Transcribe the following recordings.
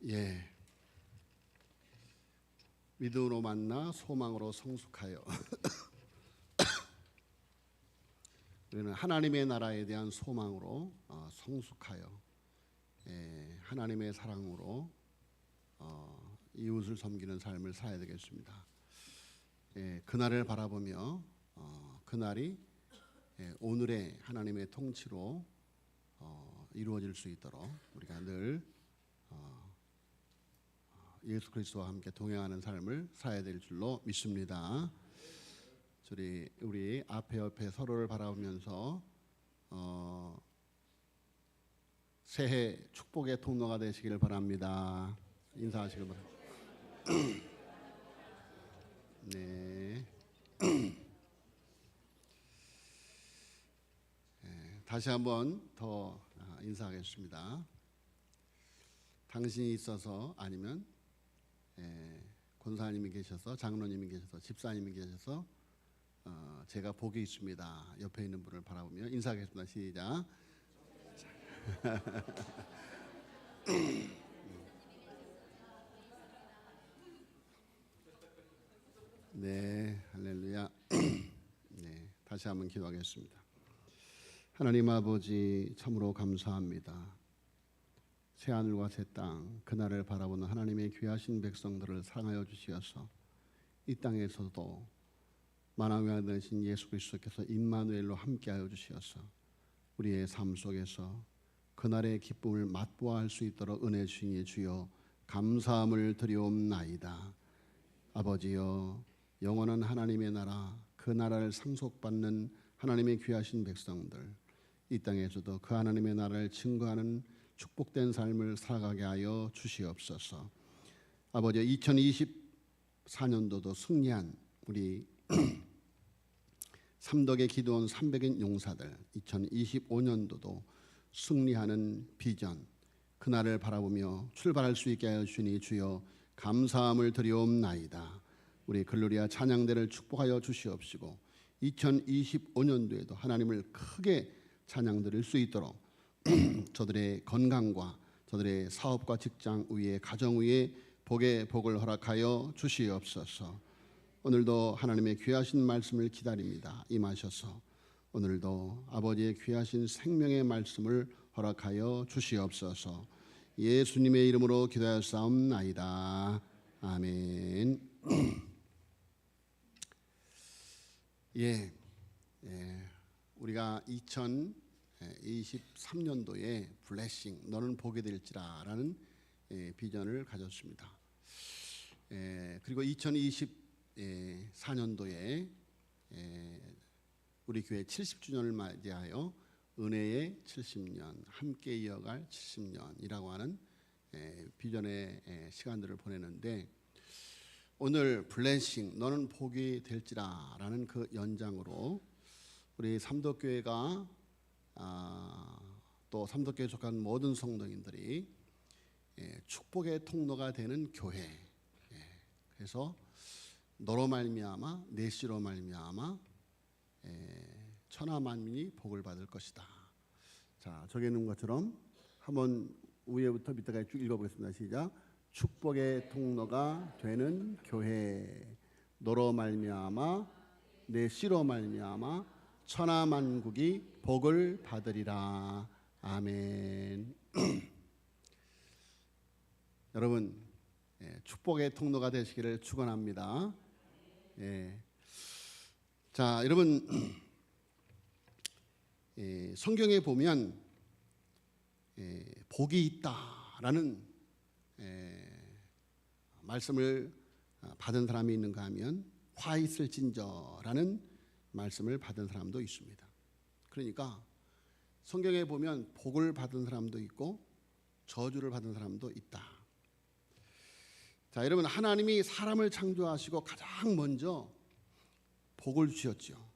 예, 믿음으로 만나 소망으로 성숙하여 우리는 하나님의 나라에 대한 소망으로 성숙하여 하나님의 사랑으로 이웃을 섬기는 삶을 살아야 되겠습니다. 그날을 바라보며 그날이 오늘의 하나님의 통치로 이루어질 수 있도록 우리가 늘 예수 그리스도와 함께 동행하는 삶을 살아야 될 줄로 믿습니다. 우리 앞에 옆에 서로를 바라보면서 새해 축복의 통로가 되시기를 바랍니다. 인사하시길 바랍니다. 네. 다시 한번 더 인사하겠습니다. 당신이 있어서 아니면 권사님이 계셔서 장로님이 계셔서 집사님이 계셔서 제가 복이 있습니다. 옆에 있는 분을 바라보며 인사하겠습니다. 시작. 네, 할렐루야. 네, 다시 한번 기도하겠습니다. 하나님 아버지, 참으로 감사합니다. 새하늘과 새 땅, 그날을 바라보는 하나님의 귀하신 백성들을 사랑하여 주시어서 이 땅에서도 만왕의 되신 예수 그리스도께서 임마누엘로 함께하여 주시어서 우리의 삶 속에서 그날의 기쁨을 맛보아할 수 있도록 은혜 주시니 주여 감사함을 드리옵나이다. 아버지여, 영원한 하나님의 나라, 그 나라를 상속받는 하나님의 귀하신 백성들, 이 땅에서도 그 하나님의 나라를 증거하는 축복된 삶을 살아가게 하여 주시옵소서. 아버지, 2024년도도 승리한 우리 삼덕의 기도원 300인 용사들, 2025년도도 승리하는 비전, 그날을 바라보며 출발할 수 있게 하여 주시니 주여 감사함을 드리옵나이다. 우리 글로리아 찬양대를 축복하여 주시옵시고 2025년도에도 하나님을 크게 찬양 드릴 수 있도록 저들의 건강과 저들의 사업과 직장 위에 가정 위에 복의 복을 허락하여 주시옵소서. 오늘도 하나님의 귀하신 말씀을 기다립니다. 임하셔서 오늘도 아버지의 귀하신 생명의 말씀을 허락하여 주시옵소서. 예수님의 이름으로 기도하였사옵나이다. 아멘. 우리가 2023년도에 블레싱, 너는 복이 될지라 라는 비전을 가졌습니다. 그리고 2024년도에 우리 교회 70주년을 맞이하여 은혜의 70년, 함께 이어갈 70년이라고 하는 비전의 시간들을 보내는데, 오늘 블레싱, 너는 복이 될지라 라는 그 연장으로 우리 삼덕교회가 또 삼덕교회에 속한 모든 성도인들이 축복의 통로가 되는 교회, 그래서 너로 말미암아 내 씨로 말미암아 천하 만민이 복을 받을 것이다. 자, 저기 있는 것처럼 한번 위에부터 밑에까지 쭉 읽어보겠습니다. 시작. 축복의 통로가 되는 교회, 너로 말미암아 내 씨로 말미암아 천하 만국이 복을 받으리라. 아멘. 여러분, 축복의 통로가 되시기를 축원합니다. 자, 여러분, 성경에 보면 복이 있다라는 말씀을 받은 사람이 있는가 하면 화 있을진저라는 말씀을 받은 사람도 있습니다. 그러니까 성경에 보면 복을 받은 사람도 있고 저주를 받은 사람도 있다. 자, 여러분, 하나님이 사람을 창조하시고 가장 먼저 복을 주셨죠.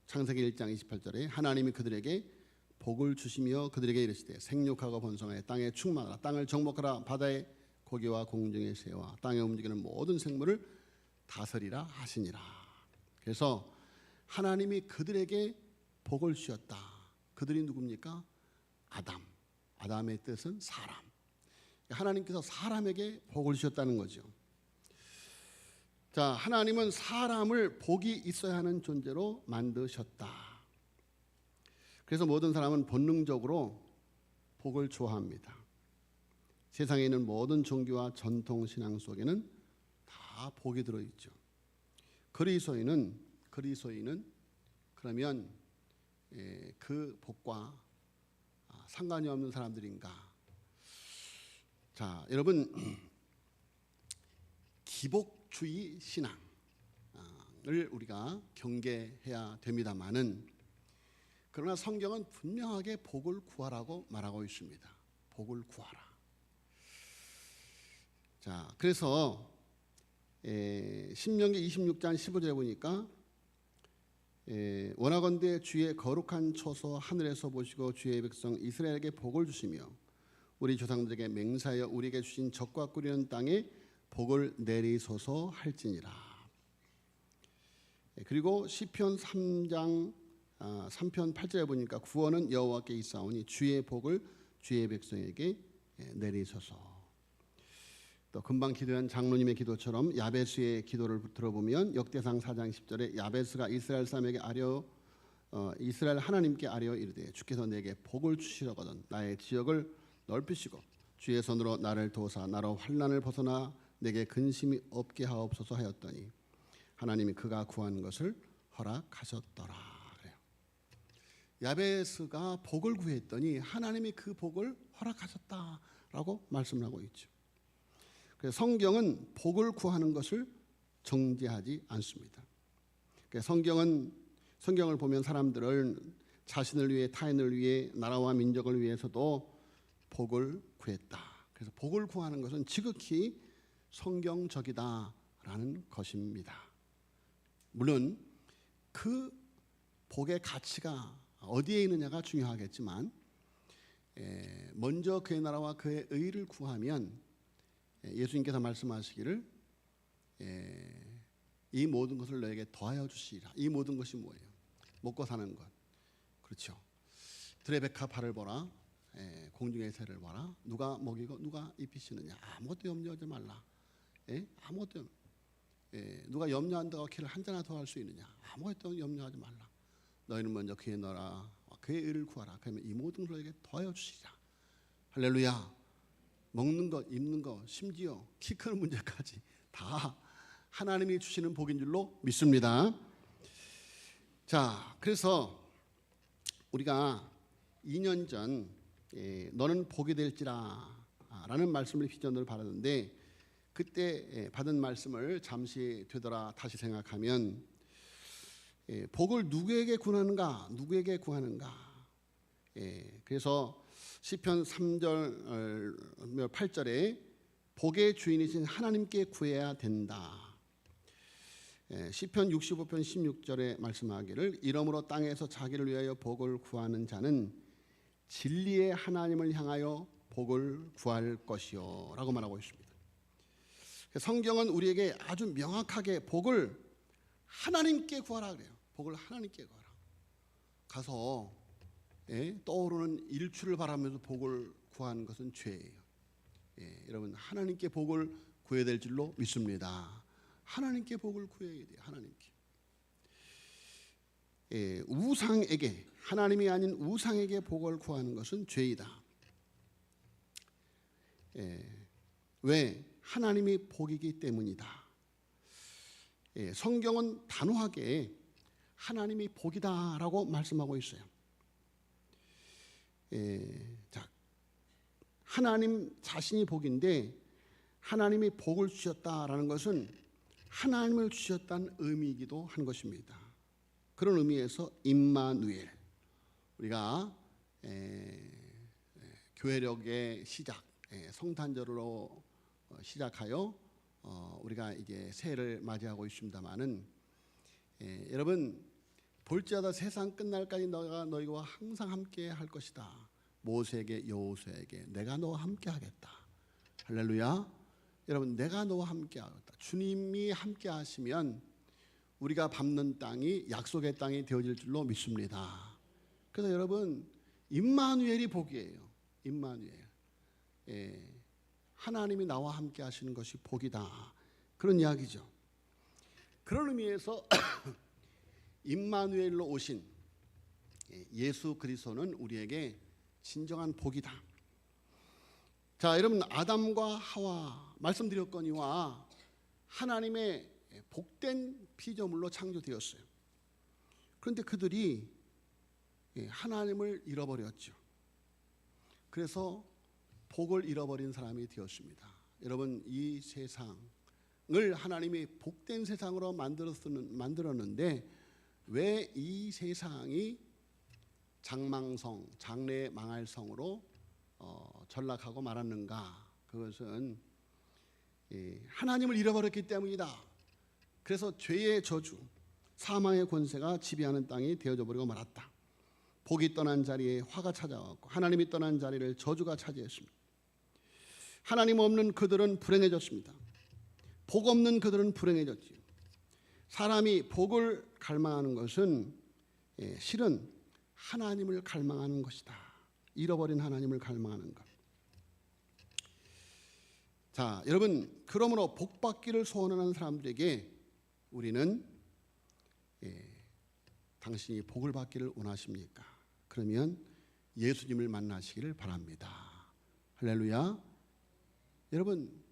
창세기 1장 28절에 하나님이 그들에게 복을 주시며 그들에게 이르시되 생육하고 번성하여 땅에 충만하라, 땅을 정복하라, 바다의 고기와 공중의 새와 땅에 움직이는 모든 생물을 다스리라 하시니라. 그래서 하나님이 그들에게 복을 주셨다. 그들이 누굽니까? 아담. 아담의 뜻은 사람. 하나님께서 사람에게 복을 주셨다는 거죠. 자, 하나님은 사람을 복이 있어야 하는 존재로 만드셨다. 그래서 모든 사람은 본능적으로 복을 좋아합니다. 세상에 있는 모든 종교와 전통 신앙 속에는 다 복이 들어있죠. 그리스도인은 그러면 그 복과 상관이 없는 사람들인가? 자, 여러분, 기복주의 신앙을 우리가 경계해야 됩니다만은, 그러나 성경은 분명하게 복을 구하라고 말하고 있습니다. 복을 구하라. 자, 그래서 신명기 26장 15절에 보니까 원하건대 주의 거룩한 처소 하늘에서 보시고 주의 백성 이스라엘에게 복을 주시며 우리 조상들에게 맹세하여 우리에게 주신 적과 꾸리는 땅에 복을 내리소서 할지니라. 그리고 시편 3장 3편 8절에 보니까 구원은 여호와께 있사오니 주의 복을 주의 백성에게 내리소서. 또 금방 기도한 장로님의 기도처럼 야베스의 기도를 들어보면 역대상 4장 10절에 야베스가 이스라엘 사람에게 이스라엘 하나님께 아뢰어 이르되 주께서 내게 복을 주시려거든 나의 지역을 넓히시고 주의 손으로 나를 도우사 나로 환난을 벗어나 내게 근심이 없게 하옵소서 하였더니 하나님이 그가 구한 것을 허락하셨더라. 그래요. 야베스가 복을 구했더니 하나님이 그 복을 허락하셨다라고 말씀을 하고 있죠. 그래서 성경은 복을 구하는 것을 정죄하지 않습니다. 그래서 성경을 보면 사람들은 자신을 위해 타인을 위해 나라와 민족을 위해서도 복을 구했다. 그래서 복을 구하는 것은 지극히 성경적이다라는 것입니다. 물론 그 복의 가치가 어디에 있느냐가 중요하겠지만 먼저 그의 나라와 그의 의를 구하면 예수님께서 말씀하시기를 이 모든 것을 너에게 더하여 주시리라. 이 모든 것이 뭐예요? 먹고 사는 것. 그렇죠. 들의 백합화를 보라. 공중의 새를 보라. 누가 먹이고 누가 입히시느냐. 아무것도 염려하지 말라. 아무것도 누가 염려한다고 키를 한 잔이나 더 할 수 있느냐. 아무것도 염려하지 말라. 너희는 먼저 그의 나라와 그의 의를 구하라. 그러면 이 모든 것을 너에게 더하여 주시리라. 할렐루야. 먹는 것, 입는 것, 심지어 키 크는 문제까지 다 하나님이 주시는 복인 줄로 믿습니다. 자, 그래서 우리가 2년 전 너는 복이 될지라 라는 말씀을 비전으로 받았는데 그때 받은 말씀을 잠시 되돌아 다시 생각하면 복을 누구에게 구하는가? 누구에게 구하는가? 그래서 시편 3절 8절에 복의 주인이신 하나님께 구해야 된다. 시편 65편 16절에 말씀하기를 이러므로 땅에서 자기를 위하여 복을 구하는 자는 진리의 하나님을 향하여 복을 구할 것이요 라고 말하고 있습니다. 성경은 우리에게 아주 명확하게 복을 하나님께 구하라 그래요. 복을 하나님께 구하라. 가서 떠오르는 일출을 바라면서 복을 구하는 것은 죄예요. 여러분 하나님께 복을 구해야 될 줄로 믿습니다. 하나님께 복을 구해야 돼요. 하나님께. 우상에게 하나님이 아닌 우상에게 복을 구하는 것은 죄이다. 왜? 하나님이 복이기 때문이다. 성경은 단호하게 하나님이 복이다라고 말씀하고 있어요. 자, 하나님 자신이 복인데 하나님이 복을 주셨다라는 것은 하나님을 주셨다는 의미이기도 한 것입니다. 그런 의미에서 임마누엘 우리가 교회력의 시작 성탄절로 시작하여 우리가 이제 새해를 맞이하고 있습니다만은 여러분 볼지어다 세상 끝날까지 너가 너희와 항상 함께 할 것이다. 모세에게 여호수아에게 내가 너와 함께 하겠다. 할렐루야. 여러분 내가 너와 함께 하겠다. 주님이 함께 하시면 우리가 밟는 땅이 약속의 땅이 되어질 줄로 믿습니다. 그래서 여러분 임마누엘이 복이에요. 임마누엘. 하나님이 나와 함께 하시는 것이 복이다. 그런 이야기죠. 그런 의미에서 임마누엘로 오신 예수 그리스도는 우리에게 진정한 복이다. 자, 여러분, 아담과 하와 말씀드렸거니와 하나님의 복된 피조물로 창조되었어요. 그런데 그들이 하나님을 잃어버렸죠. 그래서 복을 잃어버린 사람이 되었습니다. 여러분, 이 세상을 하나님이 복된 세상으로 만들었는데 왜 이 세상이 장망성, 장래 망할 성으로 전락하고 말았는가? 그것은 하나님을 잃어버렸기 때문이다. 그래서 죄의 저주, 사망의 권세가 지배하는 땅이 되어져 버리고 말았다. 복이 떠난 자리에 화가 찾아왔고 하나님이 떠난 자리를 저주가 차지했습니다. 하나님 없는 그들은 불행해졌습니다. 복 없는 그들은 불행해졌지요. 사람이 복을 갈망하는 것은 실은 하나님을 갈망하는 것이다. 잃어버린 하나님을 갈망하는 것. 자, 여러분, 그러므로 복 받기를 소원하는 사람들에게 우리는 당신이 복을 받기를 원하십니까? 그러면 예수님을 만나시기를 바랍니다. 할렐루야. 여러분,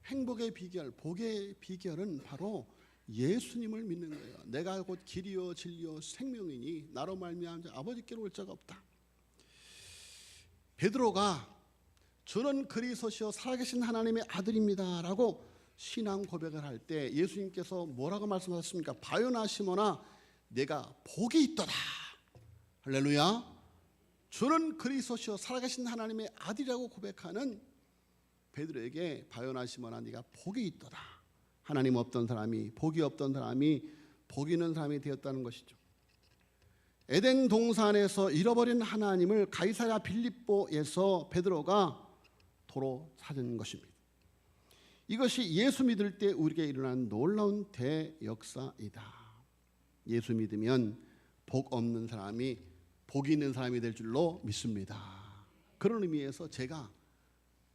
행복의 비결, 복의 비결은 바로 예수님을 믿는 거예요. 내가 곧 길이요 진리요 생명이니 나로 말미암아 아버지께로 올 자가 없다. 베드로가 저는 그리스도시요 살아계신 하나님의 아들입니다 라고 신앙 고백을 할 때 예수님께서 뭐라고 말씀하셨습니까? 바요나 시몬아 내가 복이 있도다. 할렐루야. 저는 그리스도시요 살아계신 하나님의 아들이라고 고백하는 베드로에게 바요나 시몬아 네가 복이 있도다. 하나님 없던 사람이, 복이 없던 사람이 복 있는 사람이 되었다는 것이죠. 에덴 동산에서 잃어버린 하나님을 가이사랴 빌립보에서 베드로가 도로 찾은 것입니다. 이것이 예수 믿을 때 우리에게 일어난 놀라운 대역사이다. 예수 믿으면 복 없는 사람이 복 있는 사람이 될 줄로 믿습니다. 그런 의미에서 제가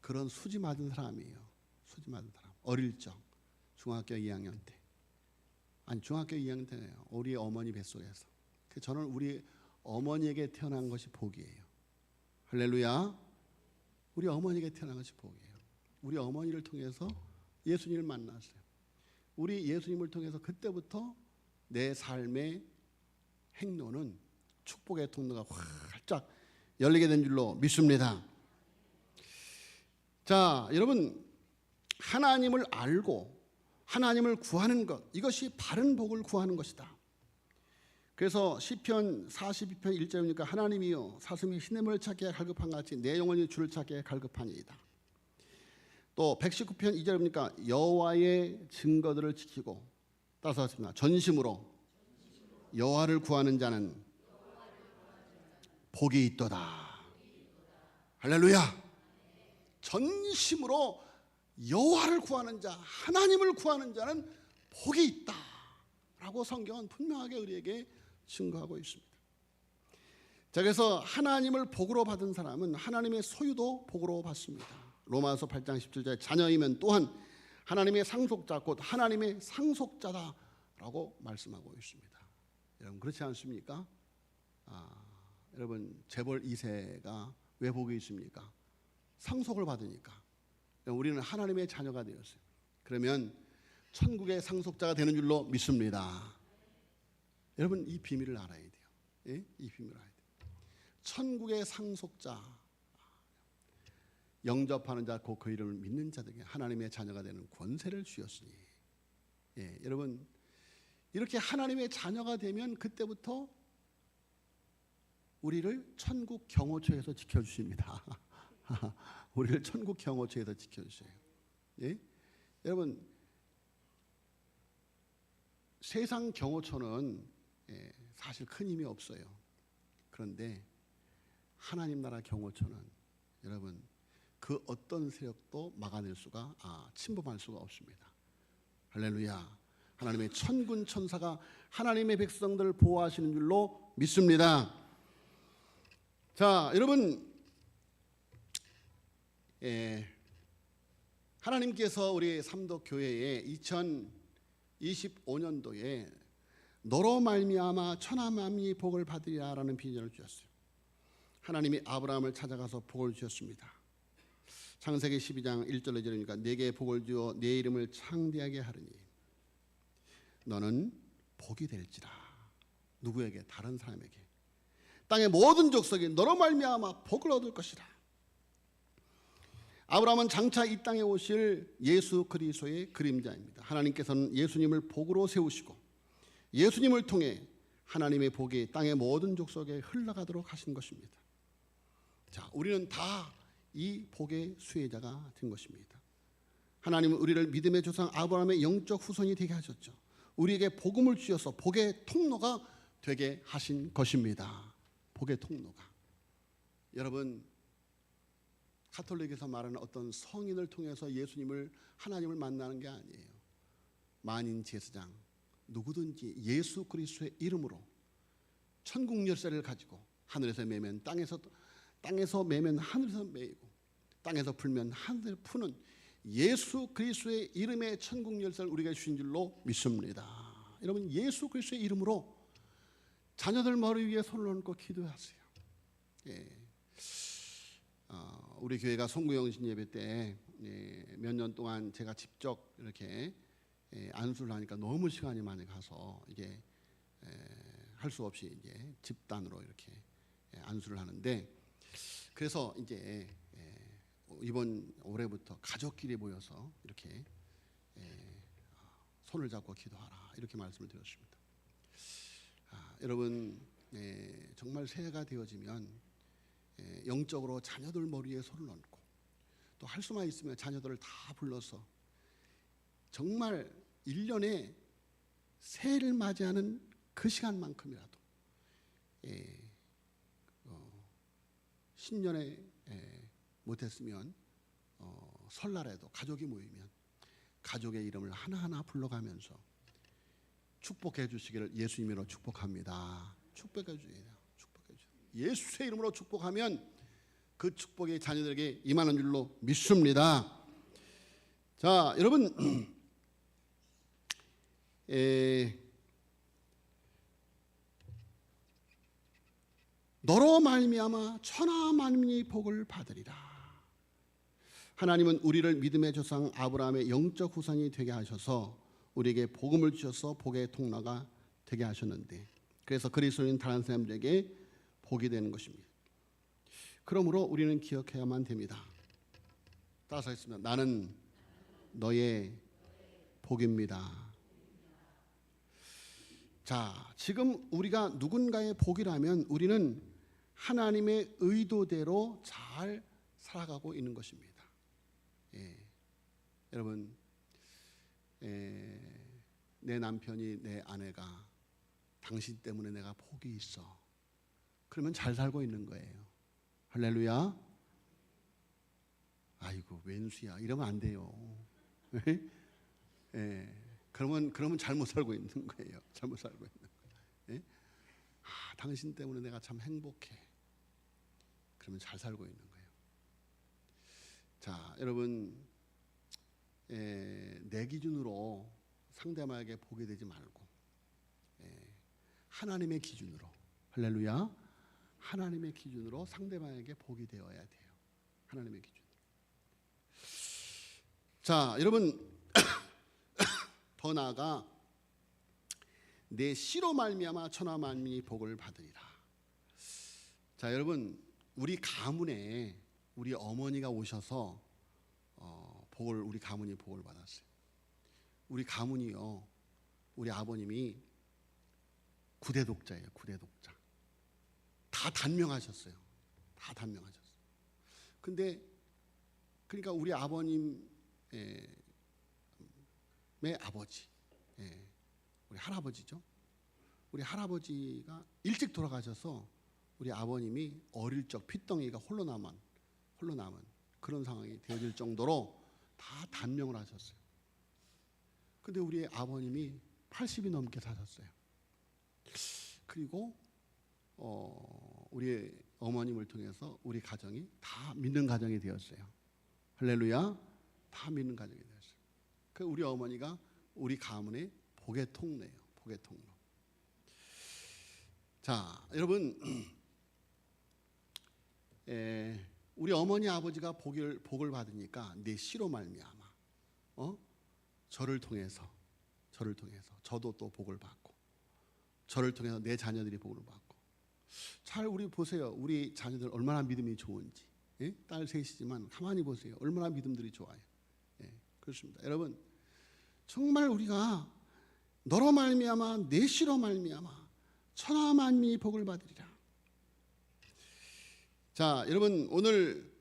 그런 수지 맞은 사람이에요. 수지 맞은 사람. 어릴 적 중학교 2학년 때, 아니 중학교 2학년 때예요. 우리 어머니 뱃속에서. 저는 우리 어머니에게 태어난 것이 복이에요. 할렐루야. 우리 어머니에게 태어난 것이 복이에요. 우리 어머니를 통해서 예수님을 만났어요. 우리 예수님을 통해서 그때부터 내 삶의 행로는 축복의 통로가 활짝 열리게 된 줄로 믿습니다. 자, 여러분, 하나님을 알고 하나님을 구하는 것, 이것이 바른 복을 구하는 것이다. 그래서 시편 42편 1절이니까 하나님이여 사슴이 시냇물을 찾기에 갈급한 같이 내 영혼이 주를 찾기에 갈급하니이다. 또 119편 2절이니까 여호와의 증거들을 지키고 따라서 하십니다. 전심으로 여호와를 구하는 자는 복이 있도다. 할렐루야. 전심으로 여호와를 구하는 자, 하나님을 구하는 자는 복이 있다 라고 성경은 분명하게 우리에게 증거하고 있습니다. 자, 그래서 하나님을 복으로 받은 사람은 하나님의 소유도 복으로 받습니다. 로마서 8장 17절에 자녀이면 또한 하나님의 상속자 곧 하나님의 상속자다 라고 말씀하고 있습니다. 여러분 그렇지 않습니까? 여러분 재벌 2세가 왜 복이 있습니까? 상속을 받으니까. 우리는 하나님의 자녀가 되었어요. 그러면 천국의 상속자가 되는 줄로 믿습니다. 여러분 이 비밀을 알아야 돼요. 예? 이 비밀을 알아야 돼요. 천국의 상속자, 영접하는 자, 곧 그 이름을 믿는 자들에게 하나님의 자녀가 되는 권세를 주셨으니. 예, 여러분 이렇게 하나님의 자녀가 되면 그때부터 우리를 천국 경호처에서 지켜주십니다. 우리를 천국 경호처에서 지켜주세요. 예? 여러분 세상 경호처는 사실 큰 힘이 없어요. 그런데 하나님 나라 경호처는 여러분 그 어떤 세력도 막아낼 수가 침범할 수가 없습니다. 할렐루야. 하나님의 천군 천사가 하나님의 백성들을 보호하시는 줄로 믿습니다. 자, 여러분 하나님께서 우리 삼덕교회에 2025년도에 너로 말미암아 천하 만민이 복을 받으리라라는 비전을 주셨어요. 하나님이 아브라함을 찾아가서 복을 주셨습니다. 창세기 12장 1절로 2절이니까 내게 복을 주어 내 이름을 창대하게 하리니 너는 복이 될지라. 누구에게? 다른 사람에게. 땅의 모든 족속이 너로 말미암아 복을 얻을 것이라. 아브라함은 장차 이 땅에 오실 예수 그리스도의 그림자입니다. 하나님께서는 예수님을 복으로 세우시고 예수님을 통해 하나님의 복이 땅의 모든 족속에 흘러가도록 하신 것입니다. 자, 우리는 다 이 복의 수혜자가 된 것입니다. 하나님은 우리를 믿음의 조상 아브라함의 영적 후손이 되게 하셨죠. 우리에게 복음을 주셔서 복의 통로가 되게 하신 것입니다. 복의 통로가. 여러분, 카톨릭에서 말하는 어떤 성인을 통해서 예수님을, 하나님을 만나는 게 아니에요. 만인 제사장 누구든지 예수 그리스도의 이름으로 천국 열쇠를 가지고 하늘에서 매면 땅에서 매면 하늘에서 매이고 땅에서 풀면 하늘에서 푸는 예수 그리스도의 이름의 천국 열쇠를 우리가 주신 줄로 믿습니다. 여러분, 예수 그리스도의 이름으로 자녀들 머리 위에 손을 얹고 기도하세요. 예. 우리 교회가 송구영신 예배 때 몇 년 동안 제가 직접 이렇게 안수를 하니까 너무 시간이 많이 가서 이게 할 수 없이 이제 집단으로 이렇게 안수를 하는데, 그래서 이제 이번 올해부터 가족끼리 모여서 이렇게 손을 잡고 기도하라 이렇게 말씀을 드렸습니다. 여러분, 정말 새해가 되어지면 영적으로 자녀들 머리에 손을 얹고 또 할 수만 있으면 자녀들을 다 불러서 정말 1년에 새해를 맞이하는 그 시간만큼이라도 신년에 못했으면 설날에도 가족이 모이면 가족의 이름을 하나하나 불러가면서 축복해 주시기를 예수님으로 축복합니다. 축복해 주세요. 축복해 주세요. 예수의 이름으로 축복하면 그 축복이 자녀들에게 임하는 줄로 믿습니다. 자, 여러분, 너로 말미암아 천하 만민이 복을 받으리라. 하나님은 우리를 믿음의 조상 아브라함의 영적 후손이 되게 하셔서 우리에게 복음을 주셔서 복의 통로가 되게 하셨는데, 그래서 그리스도인 다른 사람들에게 복이 되는 것입니다. 그러므로 우리는 기억해야만 됩니다. 따라서 하겠습니다. 나는 너의 복입니다. 자, 지금 우리가 누군가의 복이라면 우리는 하나님의 의도대로 잘 살아가고 있는 것입니다. 여러분, 내 남편이, 내 아내가 당신 때문에 내가 복이 있어, 그러면 잘 살고 있는 거예요. 할렐루야. 아이고 웬수야 이러면 안 돼요. 그러면 잘못 살고 있는 거예요. 잘못 살고 있는 거예요. 당신 때문에 내가 참 행복해, 그러면 잘 살고 있는 거예요. 자, 여러분, 내 기준으로 상대방에게 복이 되지 말고 하나님의 기준으로, 할렐루야, 하나님의 기준으로 상대방에게 복이 되어야 돼요. 하나님의 기준. 자, 여러분, 더 나아가 내 씨로 말미암아 천하 만민이 복을 받으리라. 자, 여러분, 우리 가문에 우리 어머니가 오셔서 우리 가문이 복을 받았어요. 우리 가문이요, 우리 아버님이 구대독자예요. 구대독자. 다 단명하셨어요. 다 단명하셨어요. 근데 그러니까 우리 아버님의 아버지, 우리 할아버지죠. 우리 할아버지가 일찍 돌아가셔서 우리 아버님이 어릴 적 핏덩이가 홀로 남은 그런 상황이 되어질 정도로 다 단명을 하셨어요. 근데 우리 아버님이 80이 넘게 사셨어요. 그리고 우리 어머님을 통해서 우리 가정이 다 믿는 가정이 되었어요. 할렐루야. 다 믿는 가정이 되었어요. 그 우리 어머니가 우리 가문의 복의 통로예요. 복의 통로. 자, 여러분, 우리 어머니 아버지가 복을 받으니까 내 씨로 말미암아 저를 통해서 저도 또 복을 받고, 저를 통해서 내 자녀들이 복을 받고. 잘 우리 보세요. 우리 자녀들 얼마나 믿음이 좋은지. 예? 딸 셋이지만 가만히 보세요. 얼마나 믿음들이 좋아요. 예, 그렇습니다. 여러분, 정말 우리가 너로 말미암아 내 씨로 말미암아 천하 만민이 복을 받으리라. 자, 여러분, 오늘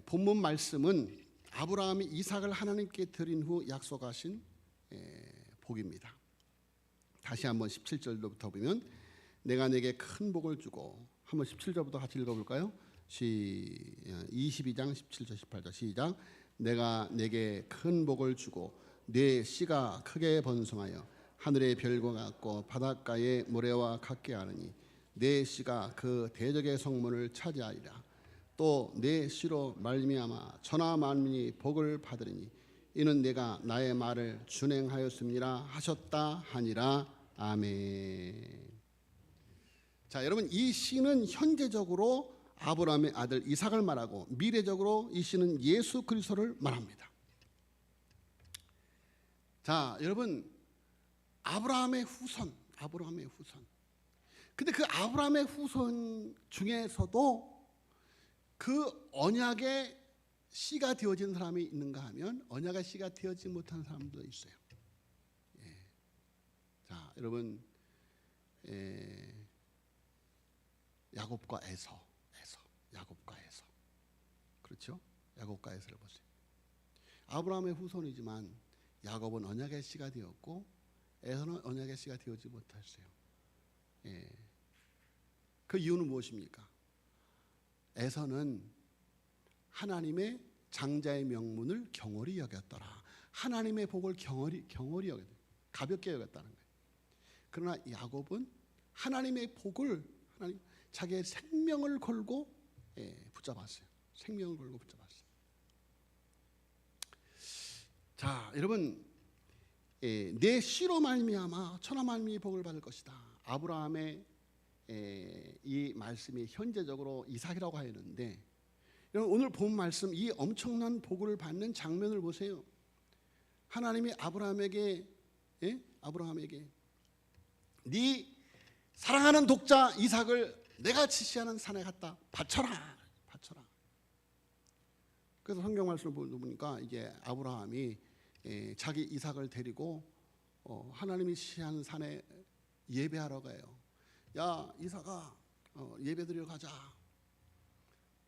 본문 말씀은 아브라함이 이삭을 하나님께 드린 후 약속하신 복입니다. 다시 한번 17절부터 보면 내가 내게 큰 복을 주고, 한번 17절부터 같이 읽어볼까요? 22장 17절 18절 시작. 내가 내게 큰 복을 주고 내 씨가 크게 번성하여 하늘의 별과 같고 바닷가의 모래와 같게 하느니 내 씨가 그 대적의 성문을 차지하리라. 또 내 씨로 말미암아 천하 만민이 복을 받으리니 이는 내가 나의 말을 준행하였음니라 하셨다 하니라. 아멘. 자, 여러분, 이 씨는 현재적으로 아브라함의 아들 이삭을 말하고 미래적으로 이 씨는 예수 그리스도를 말합니다. 자, 여러분, 아브라함의 후손. 근데 그 아브라함의 후손 중에서도 그 언약의 씨가 되어진 사람이 있는가 하면 언약의 씨가 되어지지 못한 사람도 있어요. 예. 자, 여러분, 야곱과 에서, 그렇죠? 야곱과 에서를 보세요. 아브라함의 후손이지만 야곱은 언약의 씨가 되었고 에서는 언약의 씨가 되어지 못했어요. 예. 그 이유는 무엇입니까? 에서는 하나님의 장자의 명분을 경홀히 여겼더라. 하나님의 복을 경홀히 여겼다. 가볍게 여겼다는 거예요. 그러나 야곱은 하나님의 복을 자기의 생명을 걸고 붙잡았어요. 생명을 걸고 붙잡았어요. 자, 여러분, 내 씨로 말미암아 천하 만민이 복을 받을 것이다. 아브라함의 이 말씀이 현재적으로 이삭이라고 하였는데, 여러분, 오늘 본 말씀, 이 엄청난 복을 받는 장면을 보세요. 하나님이 아브라함에게 네 사랑하는 독자 이삭을 내가 지시하는 산에 갖다 바쳐라. 그래서 성경 말씀을 보니까 이제 아브라함이 자기 이삭을 데리고 하나님이 지시하는 산에 예배하러 가요. 야, 이삭아, 예배드리러 가자.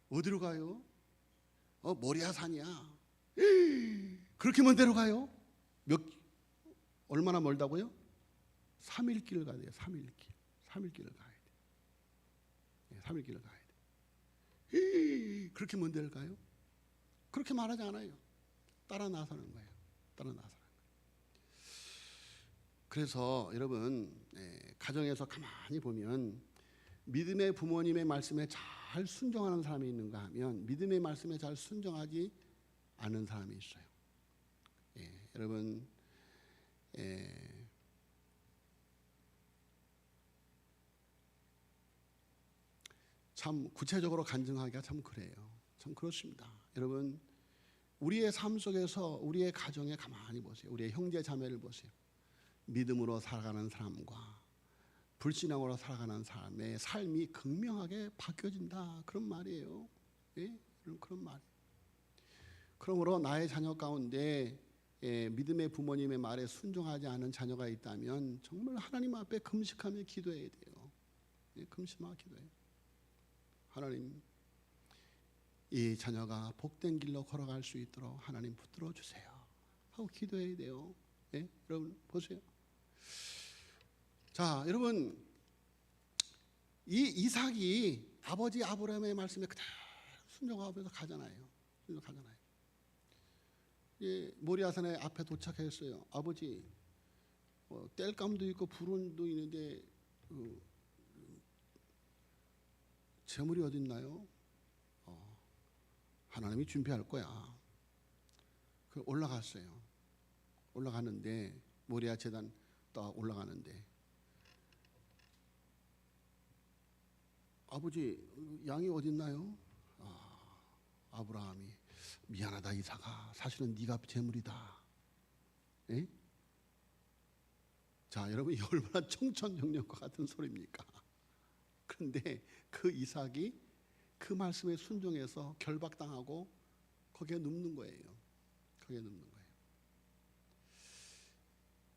어디로 가요? 모리아 산이야. 그렇게 먼 데로 가요? 얼마나 멀다고요? 3일 길을 가야 돼요. 3일 길을 가야 돼. 3일 길을 가야 돼. 그렇게 먼 데를 가요? 그렇게 말하지 않아요. 따라 나서는 거예요. 그래서 여러분, 가정에서 가만히 보면 믿음의 부모님의 말씀에 잘 순종하는 사람이 있는가 하면 믿음의 말씀에 잘 순종하지 않는 사람이 있어요. 여러분, 참 구체적으로 간증하기가 참 그래요. 참 그렇습니다. 여러분, 우리의 삶 속에서 우리의 가정에 가만히 보세요. 우리의 형제 자매를 보세요. 믿음으로 살아가는 사람과 불신앙으로 살아가는 사람의 삶이 극명하게 바뀌어진다. 그런 말이에요. 예? 그런 말. 그러므로 나의 자녀 가운데 믿음의 부모님의 말에 순종하지 않은 자녀가 있다면 정말 하나님 앞에 금식하며 기도해야 돼요. 금식하며 기도해요. 하나님, 이 자녀가 복된 길로 걸어갈 수 있도록 하나님 붙들어 주세요 하고 기도해야 돼요. 예? 여러분 보세요. 자, 여러분, 이 이삭이 아버지 아브라함의 말씀에 그대로 순종하면서 가잖아요. 모리아산에 앞에 도착했어요. 아버지, 땔감도 있고 불운도 있는데 재물이 어디 있나요? 하나님이 준비할 거야. 그 올라갔어요. 올라가는데 모리아 제단 딱 올라가는데 아버지 양이 어디 있나요? 아브라함이 미안하다 이삭아, 사실은 네가 재물이다. 에? 자, 여러분, 이 얼마나 청천벽력과 같은 소리입니까? 그런데 그 이삭이 그 말씀에 순종해서 결박당하고 거기에 눕는 거예요. 거기에 눕는 거예요.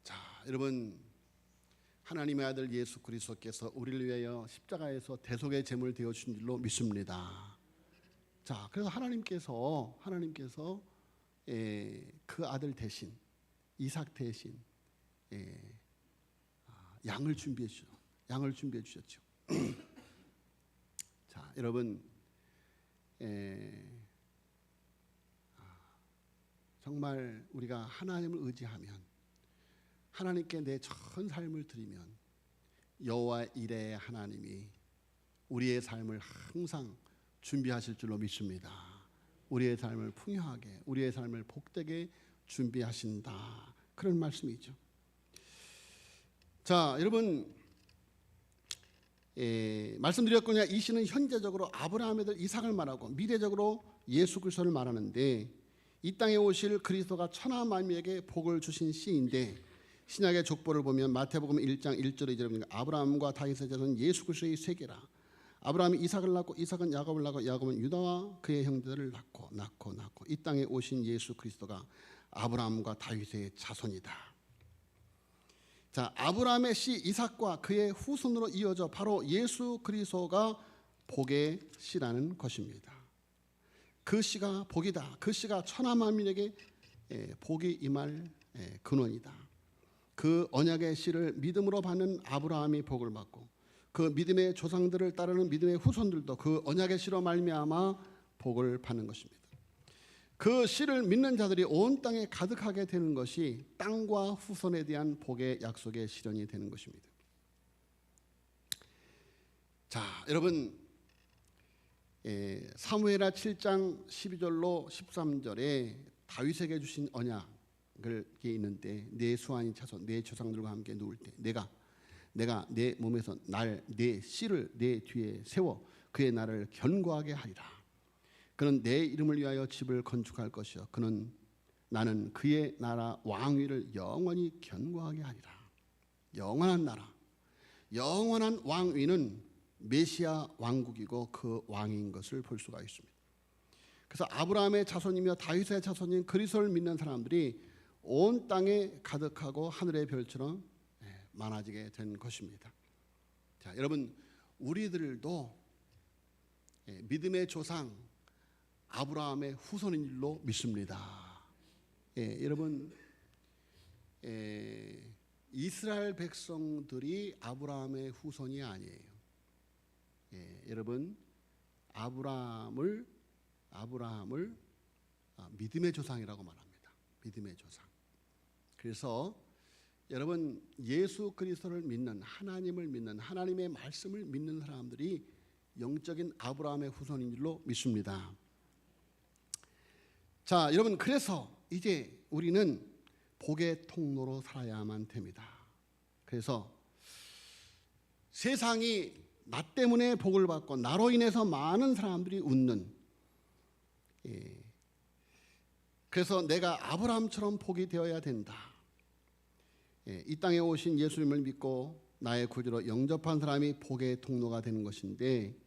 자, 여러분, 하나님의 아들 예수 그리스도께서 우리를 위하여 십자가에서 대속의 제물 되어 주신 줄로 믿습니다. 자, 그래서 하나님께서 그 아들 대신, 이삭 대신 양을 준비해 주셨죠. 자, 여러분, 정말 우리가 하나님을 의지하면, 하나님께 내 전 삶을 드리면 여호와 이레의 하나님이 우리의 삶을 항상 준비하실 줄로 믿습니다. 우리의 삶을 풍요하게, 우리의 삶을 복되게 준비하신다, 그런 말씀이죠. 자, 여러분, 말씀드렸거냐, 이 시는 현재적으로 아브라함의 아들 이삭을 말하고 미래적으로 예수 그리스도를 말하는데, 이 땅에 오실 그리스도가 천하 만민에게 복을 주신 시인데, 신약의 족보를 보면 마태복음 1장 1절에 2절에 보니까 아브라함과 다윗의 자손은 예수 그리스도의 세계라. 아브라함이 이삭을 낳고 이삭은 야곱을 낳고 야곱은 유다와 그의 형제들을 낳고 이 땅에 오신 예수 그리스도가 아브라함과 다윗의 자손이다. 자, 아브라함의 씨 이삭과 그의 후손으로 이어져 바로 예수 그리스도가 복의 씨라는 것입니다. 그 씨가 복이다. 그 씨가 천하 만민에게 복이 임할 근원이다. 그 언약의 씨를 믿음으로 받는 아브라함이 복을 받고, 그 믿음의 조상들을 따르는 믿음의 후손들도 그 언약의 씨로 말미암아 복을 받는 것입니다. 그 씨를 믿는 자들이 온 땅에 가득하게 되는 것이 땅과 후손에 대한 복의 약속의 실현이 되는 것입니다. 자, 여러분, 사무엘하 7장 12절로 13절에 다윗에게 주신 언약을 있는데, 내 수완이 차서 내 조상들과 함께 누울 때 내가 내 몸에서 내 씨를 내 뒤에 세워 그의 나라를 견고하게 하리라. 그는 내 이름을 위하여 집을 건축할 것이요 나는 그의 나라 왕위를 영원히 견고하게 하리라. 영원한 나라, 영원한 왕위는 메시아 왕국이고 그 왕인 것을 볼 수가 있습니다. 그래서 아브라함의 자손이며 다윗의 자손인 그리스도를 믿는 사람들이 온 땅에 가득하고 하늘의 별처럼 많아지게 된 것입니다. 자, 여러분, 우리들도 믿음의 조상 아브라함의 후손인 줄로 믿습니다. 여러분, 이스라엘 백성들이 아브라함의 후손이 아니에요. 여러분, 아브라함을 믿음의 조상이라고 말합니다. 믿음의 조상. 그래서 여러분, 예수 그리스도를 믿는, 하나님을 믿는, 하나님의 말씀을 믿는 사람들이 영적인 아브라함의 후손인 줄로 믿습니다. 자, 여러분, 그래서 이제 우리는 복의 통로로 살아야만 됩니다. 그래서 세상이 나 때문에 복을 받고 나로 인해서 많은 사람들이 웃는, 그래서 내가 아브라함처럼 복이 되어야 된다. 이 땅에 오신 예수님을 믿고 나의 구주로 영접한 사람이 복의 통로가 되는 것인데,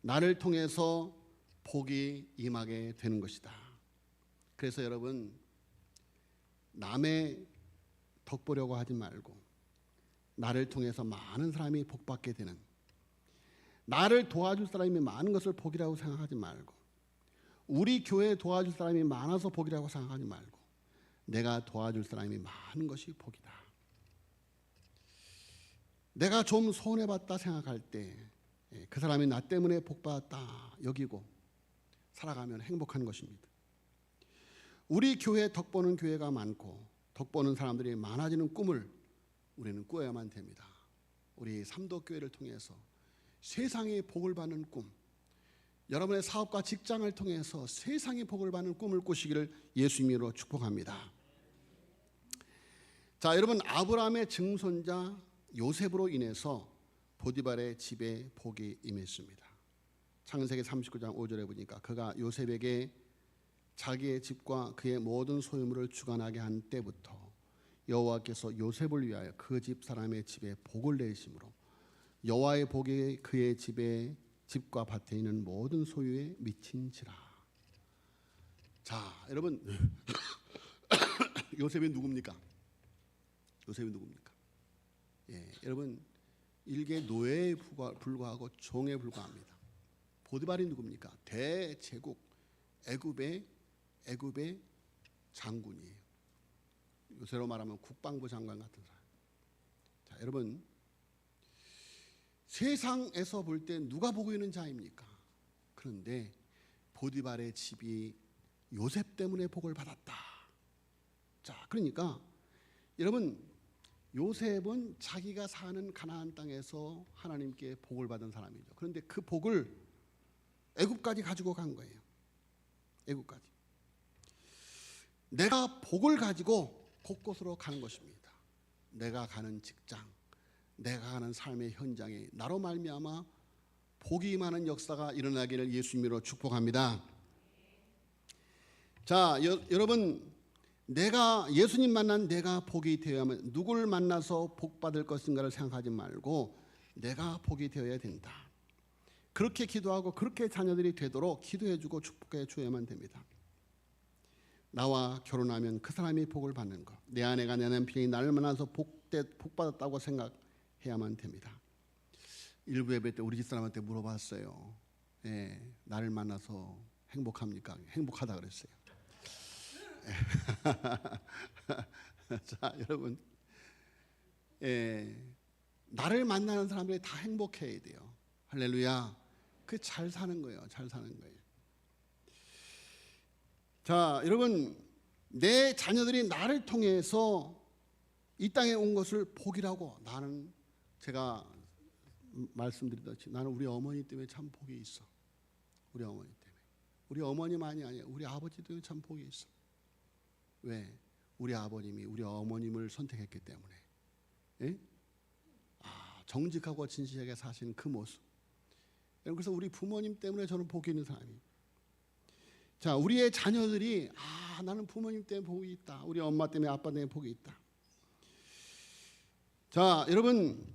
나를 통해서 복이 임하게 되는 것이다. 그래서 여러분, 남의 덕 보려고 하지 말고 나를 통해서 많은 사람이 복받게 되는, 나를 도와줄 사람이 많은 것을 복이라고 생각하지 말고, 우리 교회에 도와줄 사람이 많아서 복이라고 생각하지 말고, 내가 도와줄 사람이 많은 것이 복이다. 내가 좀 손해봤다 생각할 때 그 사람이 나 때문에 복받았다 여기고 살아가면 행복한 것입니다. 우리 교회에 덕보는 교회가 많고 덕보는 사람들이 많아지는 꿈을 우리는 꾸어야만 됩니다. 우리 삼도교회를 통해서 세상에 복을 받는 꿈, 여러분의 사업과 직장을 통해서 세상의 복을 받는 꿈을 꾸시기를 예수님으로 축복합니다. 자, 여러분, 아브라함의 증손자 요셉으로 인해서 보디발의 집에 복이 임했습니다. 창세기 39장 5절에 보니까 그가 요셉에게 자기의 집과 그의 모든 소유물을 주관하게 한 때부터 여호와께서 요셉을 위하여 그 집 사람의 집에 복을 내심으로 여호와의 복이 그의 집과 밭에 있는 모든 소유에 미친지라. 자, 여러분, 요셉이 누굽니까? 요셉이 누굽니까? 예, 여러분, 일개 노예에 불과하고 종에 불과합니다. 보디발이 누굽니까? 대제국 애굽의 장군이에요. 요새로 말하면 국방부 장관 같은 사람. 자, 여러분, 세상에서 볼 때 누가 보고 있는 자입니까? 그런데 보디발의 집이 요셉 때문에 복을 받았다. 자, 그러니까 여러분, 요셉은 자기가 사는 가나안 땅에서 하나님께 복을 받은 사람이죠. 그런데 그 복을 애굽까지 가지고 간 거예요. 애굽까지. 내가 복을 가지고 곳곳으로 가는 것입니다. 내가 가는 직장, 내가 가는 삶의 현장에 나로 말미암아 복이 임하는 역사가 일어나기를 예수님으로 축복합니다. 자, 여러분, 내가 예수님 만난 내가 복이 되어야 하면 누구를 만나서 복 받을 것인가를 생각하지 말고 내가 복이 되어야 된다. 그렇게 기도하고 그렇게 자녀들이 되도록 기도해주고 축복해 줘야만 됩니다. 나와 결혼하면 그 사람이 복을 받는 것, 내 아내가 내 남편이 나를 만나서 복 받았다고 생각해야만 됩니다. 일부 예배 때 우리 집사람한테 물어봤어요. 예, 나를 만나서 행복합니까? 행복하다 그랬어요. 자, 여러분, 나를 만나는 사람들이 다 행복해야 돼요. 할렐루야. 그 잘 사는 거예요. 잘 사는 거예요. 자, 여러분, 내 자녀들이 나를 통해서 이 땅에 온 것을 복이라고, 나는 제가 말씀드리듯이 나는 우리 어머니 때문에 참 복이 있어. 우리 어머니 때문에. 우리 어머니만이 아니야. 우리 아버지 때문에 참 복이 있어. 왜? 우리 아버님이 우리 어머님을 선택했기 때문에. 예? 정직하고 진실하게 사시는 그 모습. 그래서 우리 부모님 때문에 저는 복이 있는 사람이에요. 자, 우리의 자녀들이 나는 부모님 때문에 복이 있다. 우리 엄마 때문에 아빠 때문에 복이 있다. 자, 여러분,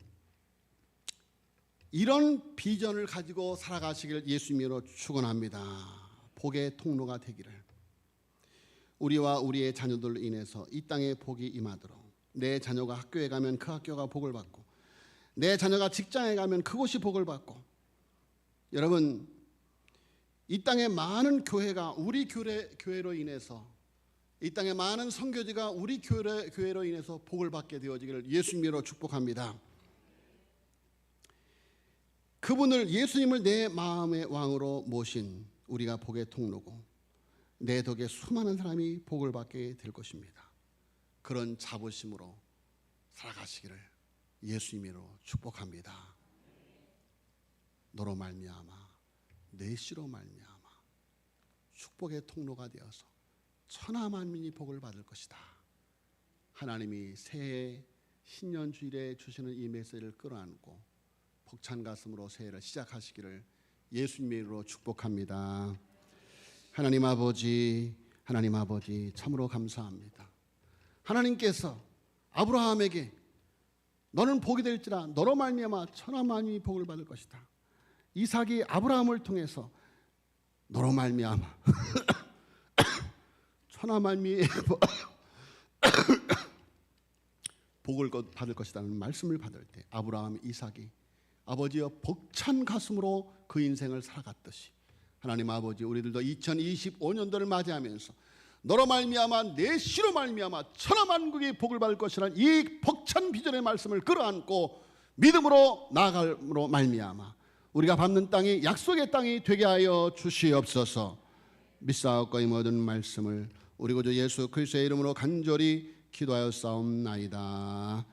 이런 비전을 가지고 살아가시기를 예수님으로 축원합니다. 복의 통로가 되기를. 우리와 우리의 자녀들로 인해서 이 땅에 복이 임하도록, 내 자녀가 학교에 가면 그 학교가 복을 받고, 내 자녀가 직장에 가면 그곳이 복을 받고, 여러분, 이 땅에 많은 교회가 우리 교회로 인해서, 이 땅에 많은 선교지가 우리 교회로 인해서 복을 받게 되어지기를 예수님으로 축복합니다. 그분을, 예수님을 내 마음의 왕으로 모신 우리가 복의 통로고, 내 덕에 수많은 사람이 복을 받게 될 것입니다. 그런 자부심으로 살아가시기를 예수님으로 축복합니다. 너로 말미암아, 내 씨로 말미암아 축복의 통로가 되어서 천하 만민이 복을 받을 것이다. 하나님이 새해 신년주일에 주시는 이 메시지를 끌어안고 벅찬 가슴으로 새해를 시작하시기를 예수님의 이름으로 축복합니다. 하나님 아버지 참으로 감사합니다. 하나님께서 아브라함에게 너는 복이 될지라 너로 말미암아 천하 만민이 복을 받을 것이다. 이삭이 아브라함을 통해서 너로 말미암아 천하 만민이 복을 받을 것이라는 말씀을 받을 때 아브라함, 이삭이 아버지여 벅찬 가슴으로 그 인생을 살아갔듯이 하나님 아버지, 우리들도 2025년도를 맞이하면서 너로 말미암아 내 씨로 말미암아 천하 만국이 복을 받을 것이라는 이 벅찬 비전의 말씀을 끌어안고 믿음으로 나아감으로 말미암아 우리가 밟는 땅이 약속의 땅이 되게 하여 주시옵소서. 믿사옵고 이 모든 말씀을 우리 구주 예수 그리스도의 이름으로 간절히 기도하여 싸움나이다.